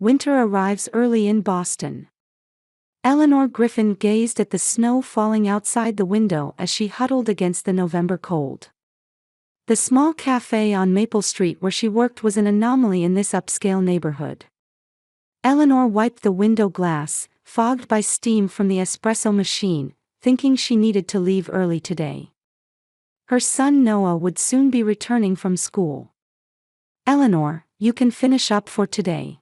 winter arrives early in Boston. Eleanor Griffin gazed at the snow falling outside the window as she huddled against the November cold. The small cafe on Maple Street where she worked was an anomaly in this upscale neighborhood. Eleanor wiped the window glass, fogged by steam from the espresso machine, thinking she needed to leave early today. Her son Noah would soon be returning from school. "Eleanor, you can finish up for today.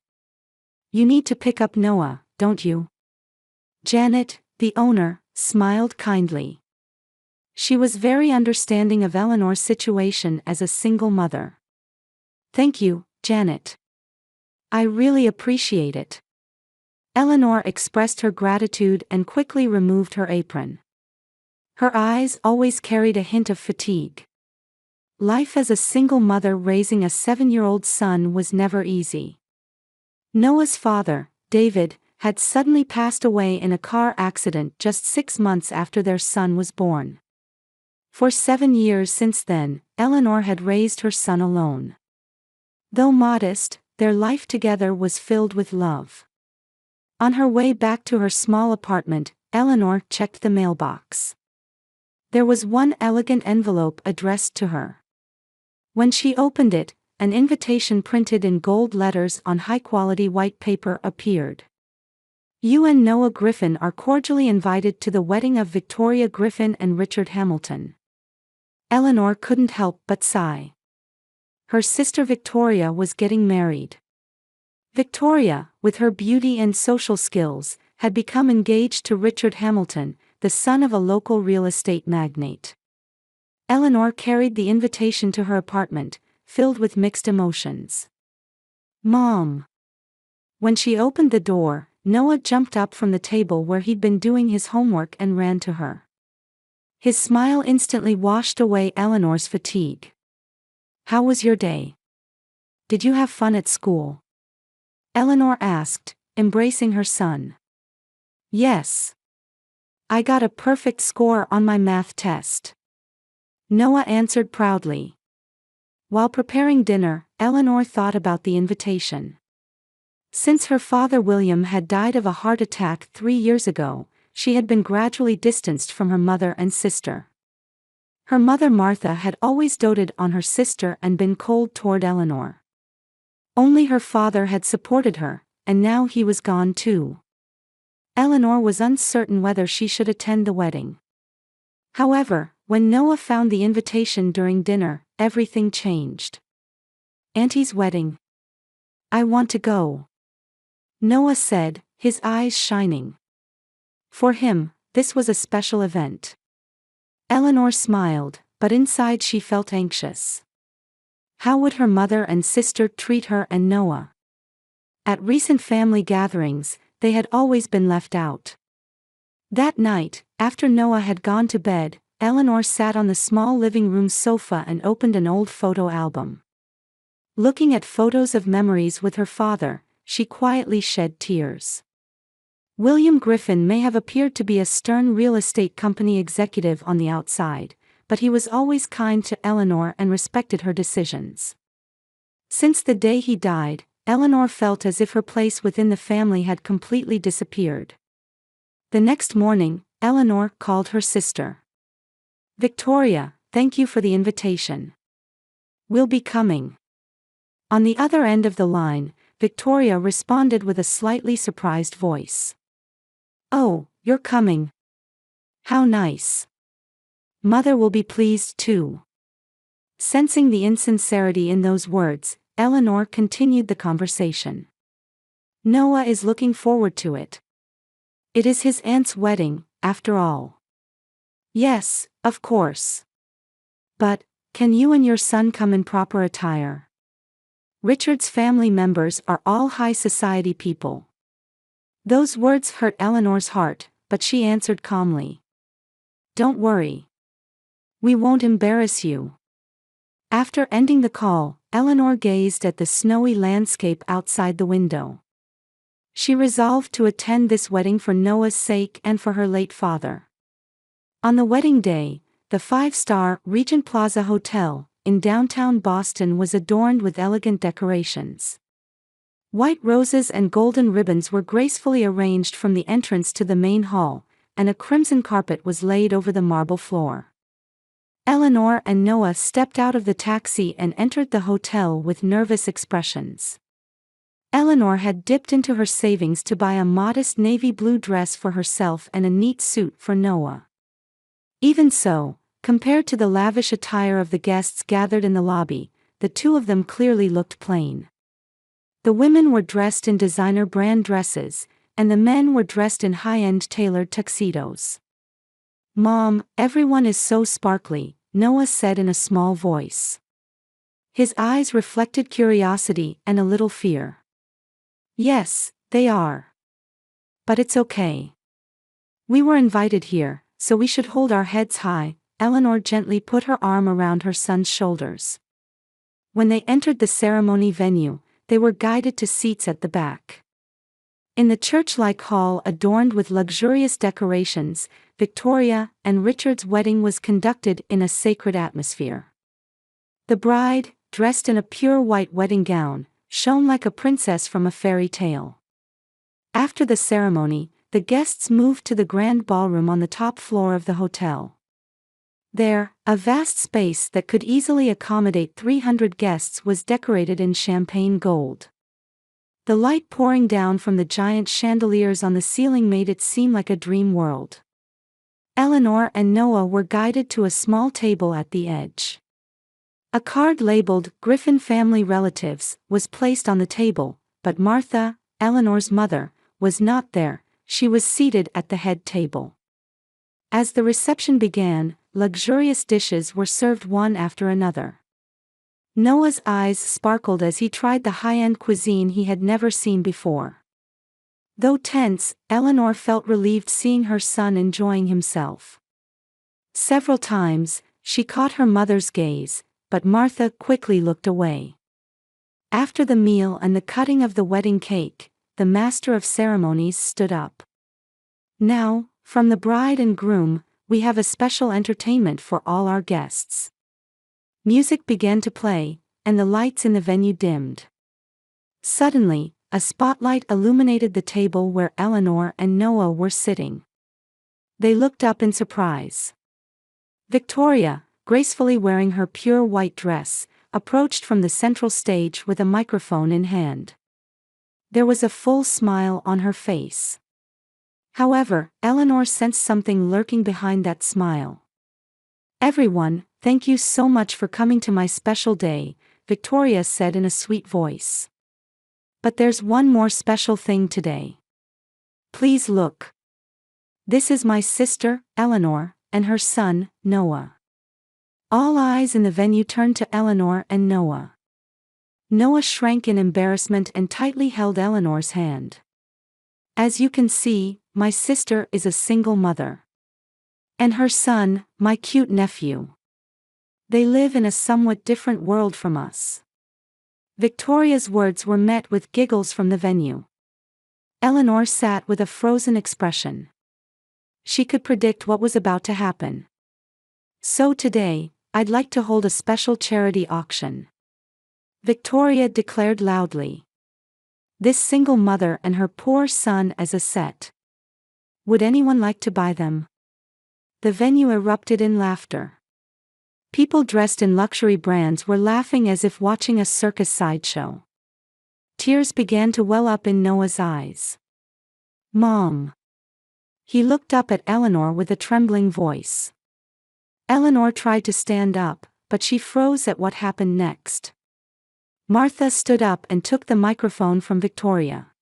You need to pick up Noah, don't you?" Janet, the owner, smiled kindly. She was very understanding of Eleanor's situation as a single mother. "Thank you, Janet. I really appreciate it." Eleanor expressed her gratitude and quickly removed her apron. Her eyes always carried a hint of fatigue. Life as a single mother raising a 7-year-old son was never easy. Noah's father, David, had suddenly passed away in a car accident just 6 months after their son was born. For 7 years since then, Eleanor had raised her son alone. Though modest, their life together was filled with love. On her way back to her small apartment, Eleanor checked the mailbox. There was one elegant envelope addressed to her. When she opened it, an invitation printed in gold letters on high-quality white paper appeared. "You and Noah Griffin are cordially invited to the wedding of Victoria Griffin and Richard Hamilton." Eleanor couldn't help but sigh. Her sister Victoria was getting married. Victoria, with her beauty and social skills, had become engaged to Richard Hamilton, the son of a local real estate magnate. Eleanor carried the invitation to her apartment, filled with mixed emotions. "Mom." When she opened the door, Noah jumped up from the table where he'd been doing his homework and ran to her. His smile instantly washed away Eleanor's fatigue. "How was your day? Did you have fun at school?" Eleanor asked, embracing her son. "Yes. I got a perfect score on my math test," Noah answered proudly. While preparing dinner, Eleanor thought about the invitation. Since her father William had died of a heart attack 3 years ago, she had been gradually distanced from her mother and sister. Her mother Martha had always doted on her sister and been cold toward Eleanor. Only her father had supported her, and now he was gone too. Eleanor was uncertain whether she should attend the wedding. However, when Noah found the invitation during dinner, everything changed. "Auntie's wedding. I want to go," Noah said, his eyes shining. For him, this was a special event. Eleanor smiled, but inside she felt anxious. How would her mother and sister treat her and Noah? At recent family gatherings, they had always been left out. That night, after Noah had gone to bed, Eleanor sat on the small living room sofa and opened an old photo album. Looking at photos of memories with her father, she quietly shed tears. William Griffin may have appeared to be a stern real estate company executive on the outside, but he was always kind to Eleanor and respected her decisions. Since the day he died, Eleanor felt as if her place within the family had completely disappeared. The next morning, Eleanor called her sister. "Victoria, thank you for the invitation. We'll be coming." On the other end of the line, Victoria responded with a slightly surprised voice. "Oh, you're coming. How nice. Mother will be pleased too." Sensing the insincerity in those words, Eleanor continued the conversation. "Noah is looking forward to it. It is his aunt's wedding, after all." "Yes, of course. But, can you and your son come in proper attire? Richard's family members are all high society people." Those words hurt Eleanor's heart, but she answered calmly. "Don't worry. We won't embarrass you." After ending the call, Eleanor gazed at the snowy landscape outside the window. She resolved to attend this wedding for Noah's sake and for her late father. On the wedding day, the 5-star Regent Plaza Hotel in downtown Boston was adorned with elegant decorations. White roses and golden ribbons were gracefully arranged from the entrance to the main hall, and a crimson carpet was laid over the marble floor. Eleanor and Noah stepped out of the taxi and entered the hotel with nervous expressions. Eleanor had dipped into her savings to buy a modest navy blue dress for herself and a neat suit for Noah. Even so, compared to the lavish attire of the guests gathered in the lobby, the two of them clearly looked plain. The women were dressed in designer brand dresses, and the men were dressed in high-end tailored tuxedos. "Mom, everyone is so sparkly," Noah said in a small voice. His eyes reflected curiosity and a little fear. "Yes, they are. But it's okay. We were invited here, so we should hold our heads high." Eleanor gently put her arm around her son's shoulders. When they entered the ceremony venue, they were guided to seats at the back. In the church-like hall adorned with luxurious decorations, Victoria and Richard's wedding was conducted in a sacred atmosphere. The bride, dressed in a pure white wedding gown, shone like a princess from a fairy tale. After the ceremony, the guests moved to the grand ballroom on the top floor of the hotel. There, a vast space that could easily accommodate 300 guests was decorated in champagne gold. The light pouring down from the giant chandeliers on the ceiling made it seem like a dream world. Eleanor and Noah were guided to a small table at the edge. A card labeled "Griffin Family Relatives" was placed on the table, but Martha, Eleanor's mother, was not there. She was seated at the head table. As the reception began, luxurious dishes were served one after another. Noah's eyes sparkled as he tried the high-end cuisine he had never seen before. Though tense, Eleanor felt relieved seeing her son enjoying himself. Several times, she caught her mother's gaze, but Martha quickly looked away. After the meal and the cutting of the wedding cake, the master of ceremonies stood up. "Now, from the bride and groom, we have a special entertainment for all our guests." Music began to play, and the lights in the venue dimmed. Suddenly, a spotlight illuminated the table where Eleanor and Noah were sitting. They looked up in surprise. Victoria, gracefully wearing her pure white dress, approached from the central stage with a microphone in hand. There was a full smile on her face. However, Eleanor sensed something lurking behind that smile. "Everyone, thank you so much for coming to my special day," Victoria said in a sweet voice. "But there's one more special thing today. Please look. This is my sister, Eleanor, and her son, Noah." All eyes in the venue turned to Eleanor and Noah. Noah shrank in embarrassment and tightly held Eleanor's hand. "As you can see, my sister is a single mother. And her son, my cute nephew. They live in a somewhat different world from us." Victoria's words were met with giggles from the venue. Eleanor sat with a frozen expression. She could predict what was about to happen. "So today, I'd like to hold a special charity auction," Victoria declared loudly. "This single mother and her poor son as a set. Would anyone like to buy them?" The venue erupted in laughter. People dressed in luxury brands were laughing as if watching a circus sideshow. Tears began to well up in Noah's eyes. "Mom." He looked up at Eleanor with a trembling voice. Eleanor tried to stand up, but she froze at what happened next. Martha stood up and took the microphone from Victoria.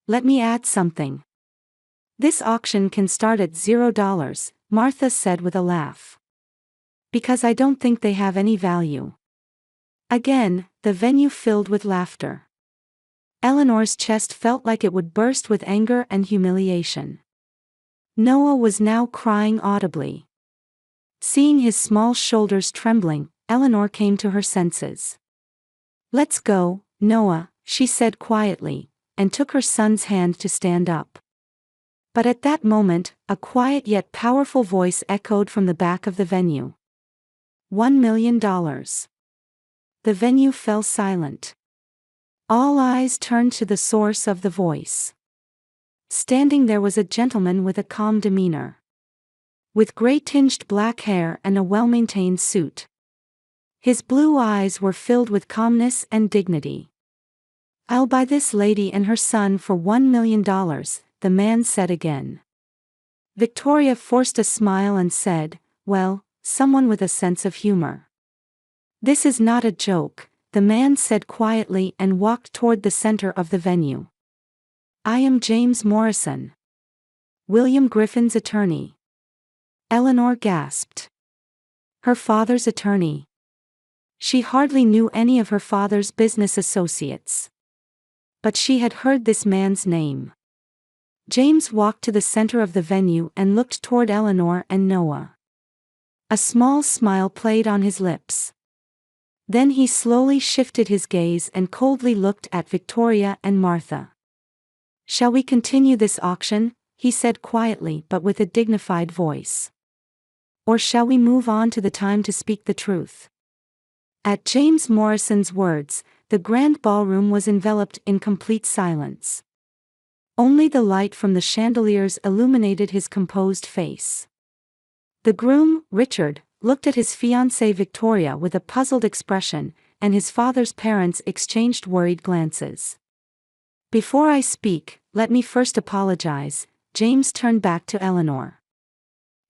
"Let me add something. This auction can start at $0, Martha said with a laugh. "Because I don't think they have any value." Again, the venue filled with laughter. Eleanor's chest felt like it would burst with anger and humiliation. Noah was now crying audibly. Seeing his small shoulders trembling, Eleanor came to her senses. "Let's go, Noah," she said quietly, and took her son's hand to stand up. But at that moment, a quiet yet powerful voice echoed from the back of the venue. $1 million. The venue fell silent. All eyes turned to the source of the voice. Standing there was a gentleman with a calm demeanor, with gray-tinged black hair and a well-maintained suit. His blue eyes were filled with calmness and dignity. "I'll buy this lady and her son for $1 million, the man said again. Victoria forced a smile and said, "Well, someone with a sense of humor." "This is not a joke," the man said quietly and walked toward the center of the venue. "I am James Morrison, William Griffin's attorney." Eleanor gasped. Her father's attorney. She hardly knew any of her father's business associates, but she had heard this man's name. James walked to the center of the venue and looked toward Eleanor and Noah. A small smile played on his lips. Then he slowly shifted his gaze and coldly looked at Victoria and Martha. "Shall we continue this auction?" he said quietly but with a dignified voice. "Or shall we move on to the time to speak the truth?" At James Morrison's words, the grand ballroom was enveloped in complete silence. Only the light from the chandeliers illuminated his composed face. The groom, Richard, looked at his fiancée Victoria with a puzzled expression, and his father's parents exchanged worried glances. "Before I speak, let me first apologize," James turned back to Eleanor.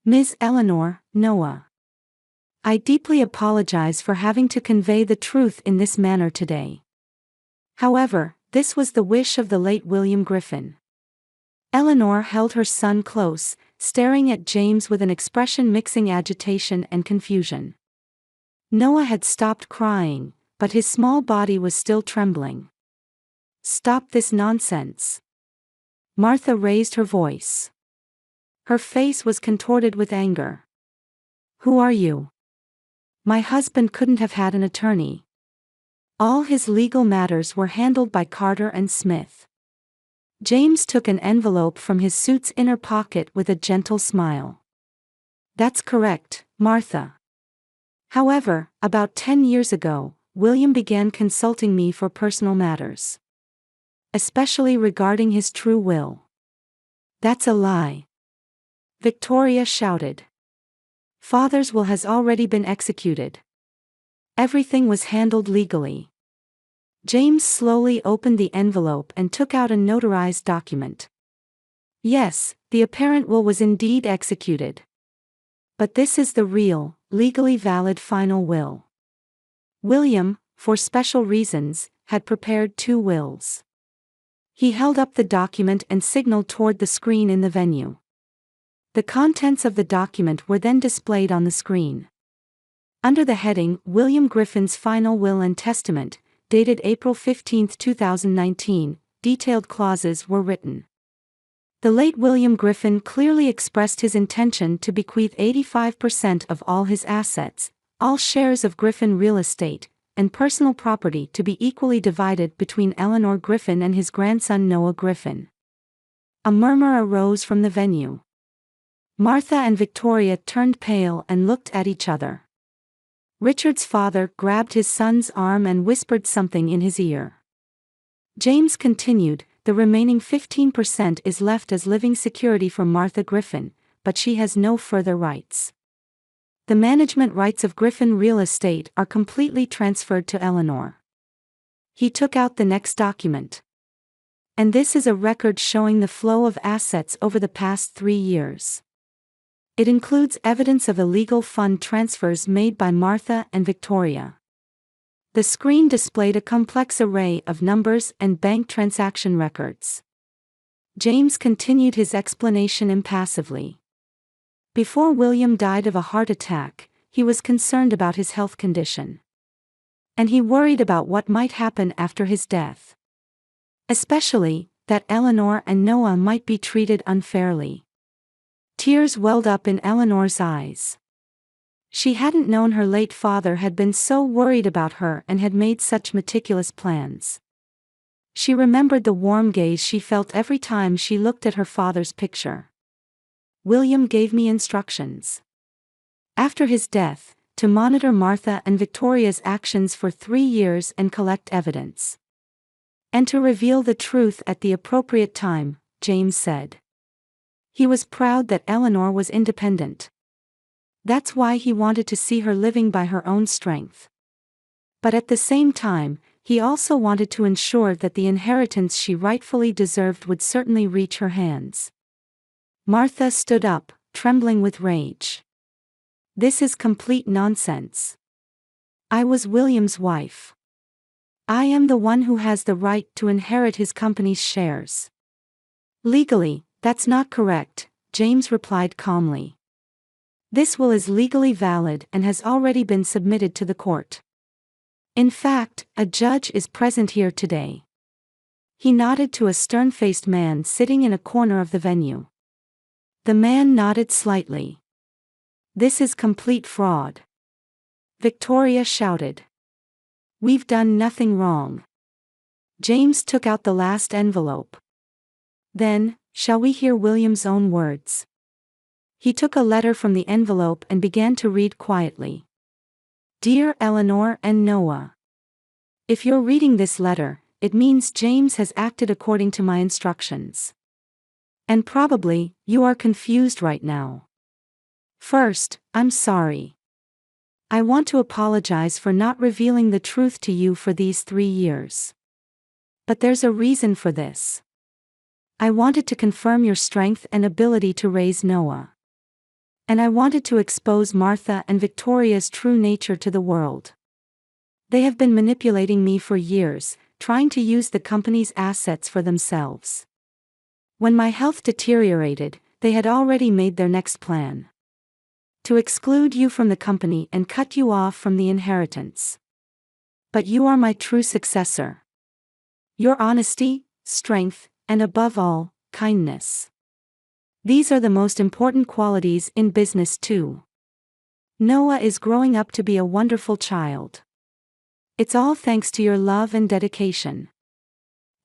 "Ms. Eleanor, Noah. I deeply apologize for having to convey the truth in this manner today. However, this was the wish of the late William Griffin." Eleanor held her son close, staring at James with an expression mixing agitation and confusion. Noah had stopped crying, but his small body was still trembling. "Stop this nonsense." Martha raised her voice. Her face was contorted with anger. "Who are you? My husband couldn't have had an attorney. All his legal matters were handled by Carter and Smith." James took an envelope from his suit's inner pocket with a gentle smile. "That's correct, Martha. However, about 10 years ago, William began consulting me for personal matters, especially regarding his true will." "That's a lie," Victoria shouted. "Father's will has already been executed. Everything was handled legally." James slowly opened the envelope and took out a notarized document. "Yes, the apparent will was indeed executed. But this is the real, legally valid final will. William, for special reasons, had prepared 2 wills." He held up the document and signaled toward the screen in the venue. The contents of the document were then displayed on the screen. Under the heading, "William Griffin's Final Will and Testament," dated April 15, 2019, detailed clauses were written. The late William Griffin clearly expressed his intention to bequeath 85% of all his assets, all shares of Griffin real estate, and personal property to be equally divided between Eleanor Griffin and his grandson Noah Griffin. A murmur arose from the venue. Martha and Victoria turned pale and looked at each other. Richard's father grabbed his son's arm and whispered something in his ear. James continued, "The remaining 15% is left as living security for Martha Griffin, but she has no further rights. The management rights of Griffin real estate are completely transferred to Eleanor." He took out the next document. "And this is a record showing the flow of assets over the past 3 years. It includes evidence of illegal fund transfers made by Martha and Victoria." The screen displayed a complex array of numbers and bank transaction records. James continued his explanation impassively. Before William died of a heart attack, he was concerned about his health condition. And he worried about what might happen after his death. Especially, that Eleanor and Noah might be treated unfairly. Tears welled up in Eleanor's eyes. She hadn't known her late father had been so worried about her and had made such meticulous plans. She remembered the warm gaze she felt every time she looked at her father's picture. "William gave me instructions, after his death, to monitor Martha and Victoria's actions for 3 years and collect evidence. And to reveal the truth at the appropriate time, James said. He was proud that Eleanor was independent. That's why he wanted to see her living by her own strength. But at the same time, he also wanted to ensure that the inheritance she rightfully deserved would certainly reach her hands. Martha stood up, trembling with rage. This is complete nonsense. I was William's wife. I am the one who has the right to inherit his company's shares. Legally, that's not correct, James replied calmly. This will is legally valid and has already been submitted to the court. In fact, a judge is present here today. He nodded to a stern-faced man sitting in a corner of the venue. The man nodded slightly. This is complete fraud. Victoria shouted. We've done nothing wrong. James took out the last envelope. Then, shall we hear William's own words? He took a letter from the envelope and began to read quietly. Dear Eleanor and Noah. If you're reading this letter, it means James has acted according to my instructions. And probably, you are confused right now. First, I'm sorry. I want to apologize for not revealing the truth to you for these 3 years. But there's a reason for this. I wanted to confirm your strength and ability to raise Noah. And I wanted to expose Martha and Victoria's true nature to the world. They have been manipulating me for years, trying to use the company's assets for themselves. When my health deteriorated, they had already made their next plan. To exclude you from the company and cut you off from the inheritance. But you are my true successor. Your honesty, strength, and above all, kindness. These are the most important qualities in business too. Noah is growing up to be a wonderful child. It's all thanks to your love and dedication.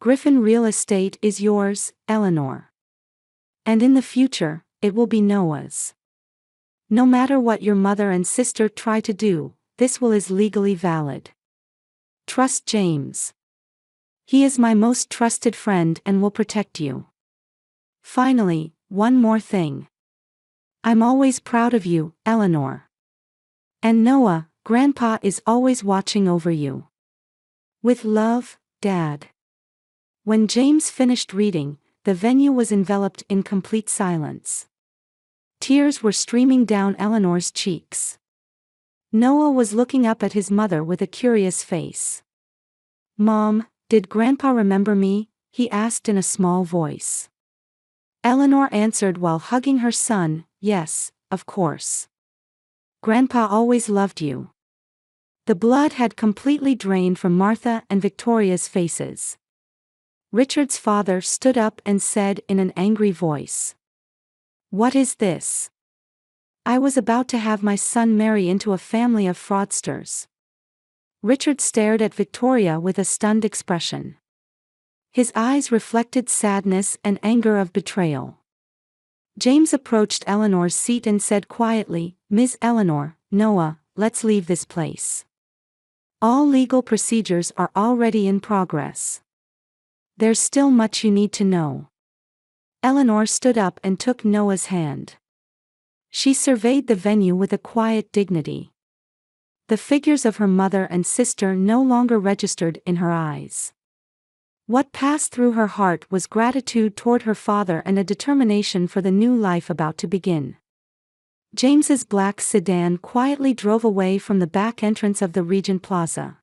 Griffin Real Estate is yours, Eleanor. And in the future, it will be Noah's. No matter what your mother and sister try to do, this will is legally valid. Trust James. He is my most trusted friend and will protect you. Finally, one more thing. I'm always proud of you, Eleanor. And Noah, Grandpa is always watching over you. With love, Dad. When James finished reading, the venue was enveloped in complete silence. Tears were streaming down Eleanor's cheeks. Noah was looking up at his mother with a curious face. Mom, did Grandpa remember me? He asked in a small voice. Eleanor answered while hugging her son, yes, of course. Grandpa always loved you. The blood had completely drained from Martha and Victoria's faces. Richard's father stood up and said in an angry voice. What is this? I was about to have my son marry into a family of fraudsters. Richard stared at Victoria with a stunned expression. His eyes reflected sadness and anger of betrayal. James approached Eleanor's seat and said quietly, Miss Eleanor, Noah, let's leave this place. All legal procedures are already in progress. There's still much you need to know. Eleanor stood up and took Noah's hand. She surveyed the venue with a quiet dignity. The figures of her mother and sister no longer registered in her eyes. What passed through her heart was gratitude toward her father and a determination for the new life about to begin. James's black sedan quietly drove away from the back entrance of the Regent Plaza.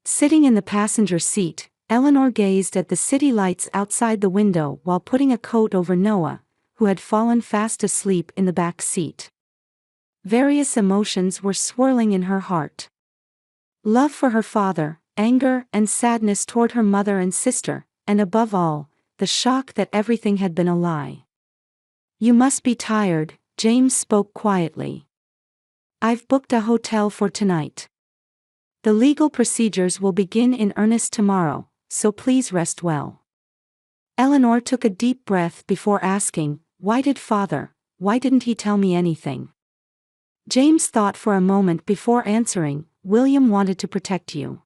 Sitting in the passenger seat, Eleanor gazed at the city lights outside the window while putting a coat over Noah, who had fallen fast asleep in the back seat. Various emotions were swirling in her heart. Love for her father, anger and sadness toward her mother and sister, and above all, the shock that everything had been a lie. You must be tired, James spoke quietly. I've booked a hotel for tonight. The legal procedures will begin in earnest tomorrow, so please rest well. Eleanor took a deep breath before asking, why didn't he tell me anything? James thought for a moment before answering, William wanted to protect you.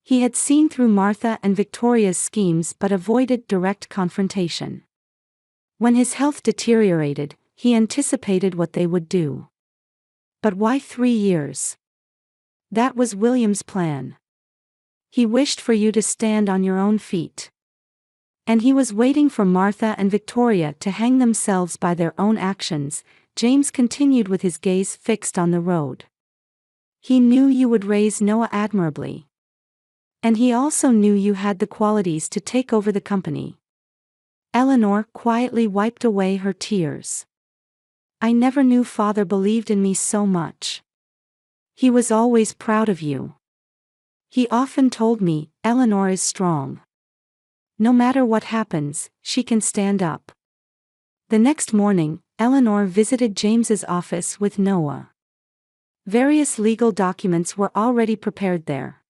He had seen through Martha and Victoria's schemes but avoided direct confrontation. When his health deteriorated, he anticipated what they would do. But why 3 years? That was William's plan. He wished for you to stand on your own feet. And he was waiting for Martha and Victoria to hang themselves by their own actions. James continued with his gaze fixed on the road. He knew you would raise Noah admirably. And he also knew you had the qualities to take over the company. Eleanor quietly wiped away her tears. I never knew Father believed in me so much. He was always proud of you. He often told me, Eleanor is strong. No matter what happens, she can stand up. The next morning, Eleanor visited James's office with Noah. Various legal documents were already prepared there.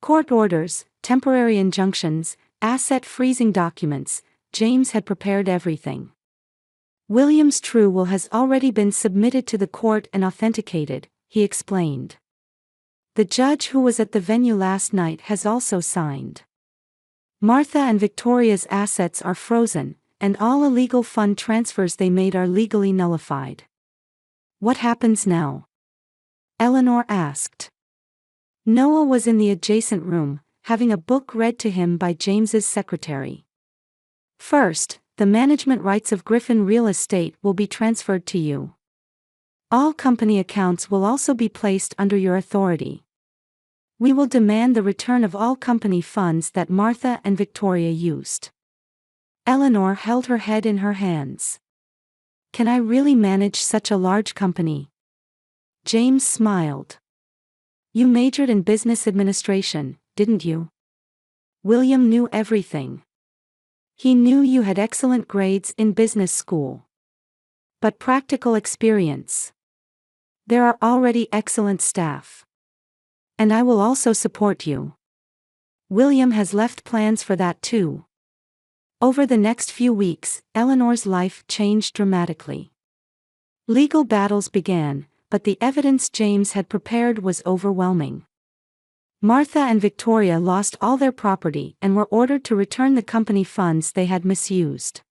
Court orders, temporary injunctions, asset freezing documents. James had prepared everything. William's true will has already been submitted to the court and authenticated, he explained. The judge who was at the venue last night has also signed. Martha and Victoria's assets are frozen, and all illegal fund transfers they made are legally nullified. What happens now? Eleanor asked. Noah was in the adjacent room, having a book read to him by James's secretary. First, the management rights of Griffin Real Estate will be transferred to you. All company accounts will also be placed under your authority. We will demand the return of all company funds that Martha and Victoria used. Eleanor held her head in her hands. Can I really manage such a large company? James smiled. You majored in business administration, didn't you? William knew everything. He knew you had excellent grades in business school. But practical experience. There are already excellent staff. And I will also support you. William has left plans for that too. Over the next few weeks, Eleanor's life changed dramatically. Legal battles began, but the evidence James had prepared was overwhelming. Martha and Victoria lost all their property and were ordered to return the company funds they had misused.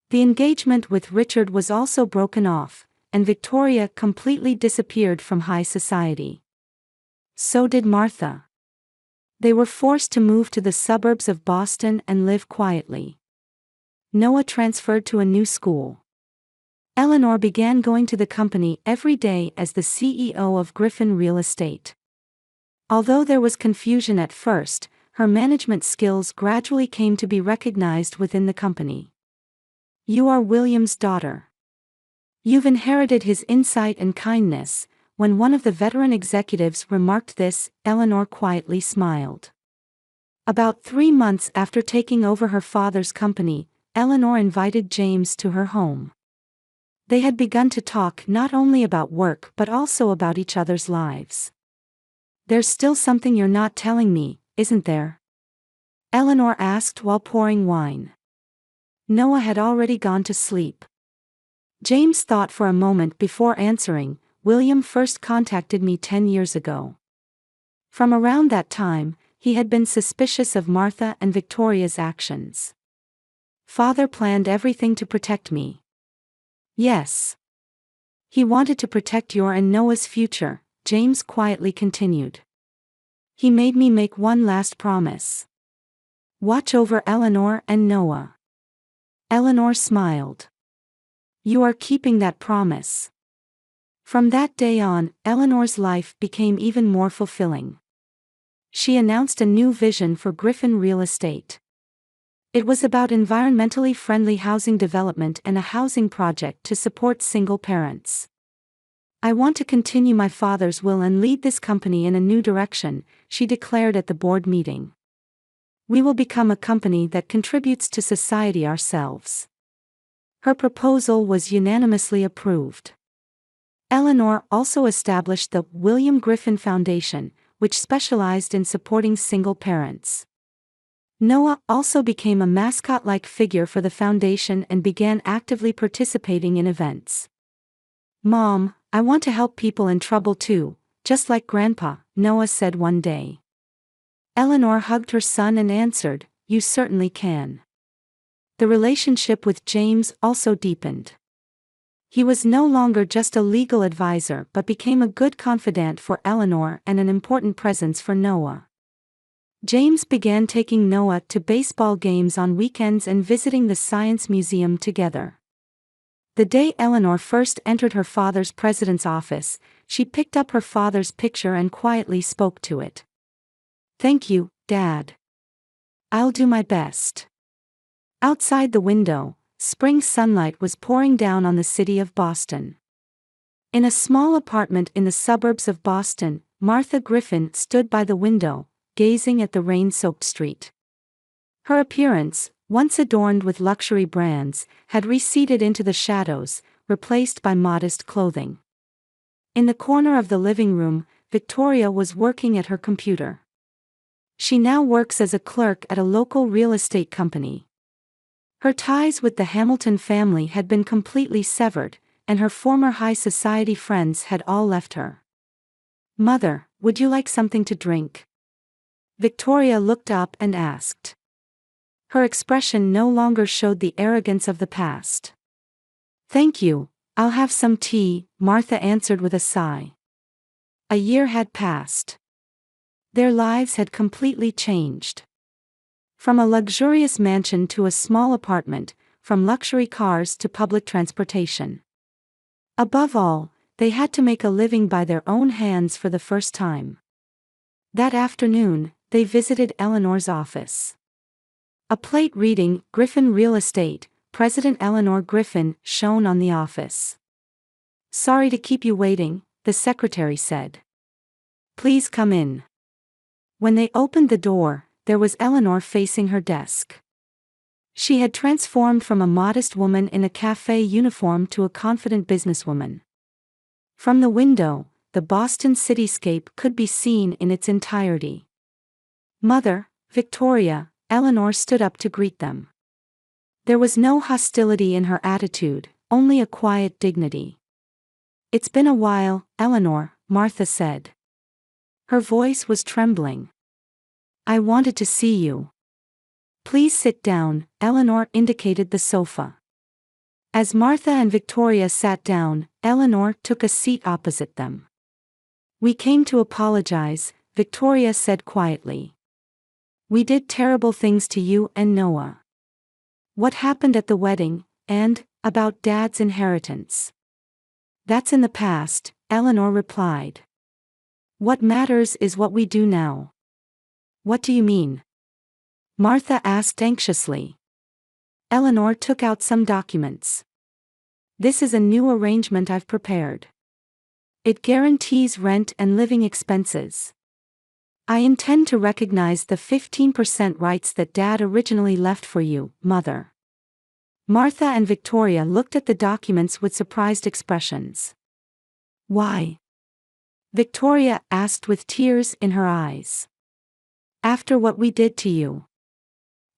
The engagement with Richard was also broken off, and Victoria completely disappeared from high society. So did Martha. They were forced to move to the suburbs of Boston and live quietly. Noah transferred to a new school. Eleanor began going to the company every day as the CEO of Griffin Real Estate. Although there was confusion at first, her management skills gradually came to be recognized within the company. You are William's daughter. You've inherited his insight and kindness. When one of the veteran executives remarked this, Eleanor quietly smiled. About 3 months after taking over her father's company, Eleanor invited James to her home. They had begun to talk not only about work but also about each other's lives. There's still something you're not telling me, isn't there? Eleanor asked while pouring wine. Noah had already gone to sleep. James thought for a moment before answering. William first contacted me 10 years ago. From around that time, he had been suspicious of Martha and Victoria's actions. Father planned everything to protect me. Yes. He wanted to protect your and Noah's future, James quietly continued. He made me make one last promise. Watch over Eleanor and Noah. Eleanor smiled. You are keeping that promise. From that day on, Eleanor's life became even more fulfilling. She announced a new vision for Griffin Real Estate. It was about environmentally friendly housing development and a housing project to support single parents. I want to continue my father's will and lead this company in a new direction, she declared at the board meeting. We will become a company that contributes to society ourselves. Her proposal was unanimously approved. Eleanor also established the William Griffin Foundation, which specialized in supporting single parents. Noah also became a mascot-like figure for the foundation and began actively participating in events. Mom, I want to help people in trouble too, just like Grandpa, Noah said one day. Eleanor hugged her son and answered, "You certainly can." The relationship with James also deepened. He was no longer just a legal advisor but became a good confidant for Eleanor and an important presence for Noah. James began taking Noah to baseball games on weekends and visiting the Science Museum together. The day Eleanor first entered her father's president's office, she picked up her father's picture and quietly spoke to it. "Thank you, Dad. I'll do my best." Outside the window, spring sunlight was pouring down on the city of Boston. In a small apartment in the suburbs of Boston, Martha Griffin stood by the window, gazing at the rain-soaked street. Her appearance, once adorned with luxury brands, had receded into the shadows, replaced by modest clothing. In the corner of the living room, Victoria was working at her computer. She now works as a clerk at a local real estate company. Her ties with the Hamilton family had been completely severed, and her former high society friends had all left her. "Mother, would you like something to drink?" Victoria looked up and asked. Her expression no longer showed the arrogance of the past. "Thank you, I'll have some tea," Martha answered with a sigh. A year had passed. Their lives had completely changed. From a luxurious mansion to a small apartment, from luxury cars to public transportation. Above all, they had to make a living by their own hands for the first time. That afternoon, they visited Eleanor's office. A plate reading, "Griffin Real Estate, President Eleanor Griffin," shone on the office. "Sorry to keep you waiting," the secretary said. "Please come in." When they opened the door, there was Eleanor facing her desk. She had transformed from a modest woman in a cafe uniform to a confident businesswoman. From the window, the Boston cityscape could be seen in its entirety. "Mother, Victoria," Eleanor stood up to greet them. There was no hostility in her attitude, only a quiet dignity. "It's been a while, Eleanor," Martha said. Her voice was trembling. "I wanted to see you." "Please sit down," Eleanor indicated the sofa. As Martha and Victoria sat down, Eleanor took a seat opposite them. "We came to apologize," Victoria said quietly. "We did terrible things to you and Noah. What happened at the wedding, and about Dad's inheritance. That's in the past," Eleanor replied. "What matters is what we do now." "What do you mean?" Martha asked anxiously. Eleanor took out some documents. "This is a new arrangement I've prepared. It guarantees rent and living expenses. I intend to recognize the 15% rights that Dad originally left for you, Mother." Martha and Victoria looked at the documents with surprised expressions. "Why?" Victoria asked with tears in her eyes. "After what we did to you."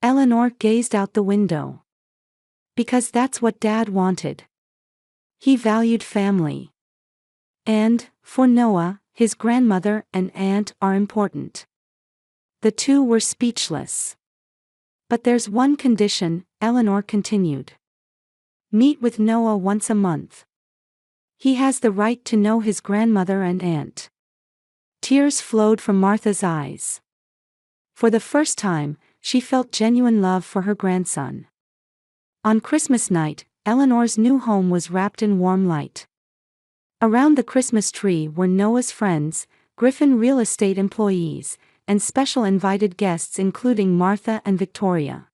Eleanor gazed out the window. "Because that's what Dad wanted. He valued family. And, for Noah, his grandmother and aunt are important." The two were speechless. "But there's one condition," Eleanor continued. "Meet with Noah once a month. He has the right to know his grandmother and aunt." Tears flowed from Martha's eyes. For the first time, she felt genuine love for her grandson. On Christmas night, Eleanor's new home was wrapped in warm light. Around the Christmas tree were Noah's friends, Griffin Real Estate employees, and special invited guests including Martha and Victoria.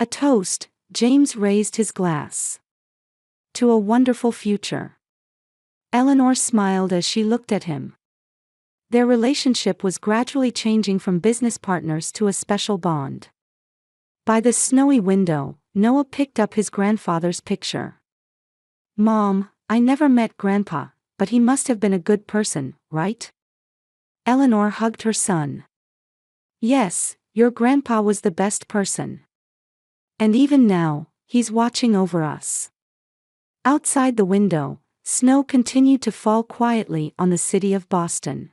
A toast, James raised his glass. "To a wonderful future." Eleanor smiled as she looked at him. Their relationship was gradually changing from business partners to a special bond. By the snowy window, Noah picked up his grandfather's picture. "Mom, I never met Grandpa, but he must have been a good person, right?" Eleanor hugged her son. "Yes, your grandpa was the best person. And even now, he's watching over us." Outside the window, snow continued to fall quietly on the city of Boston.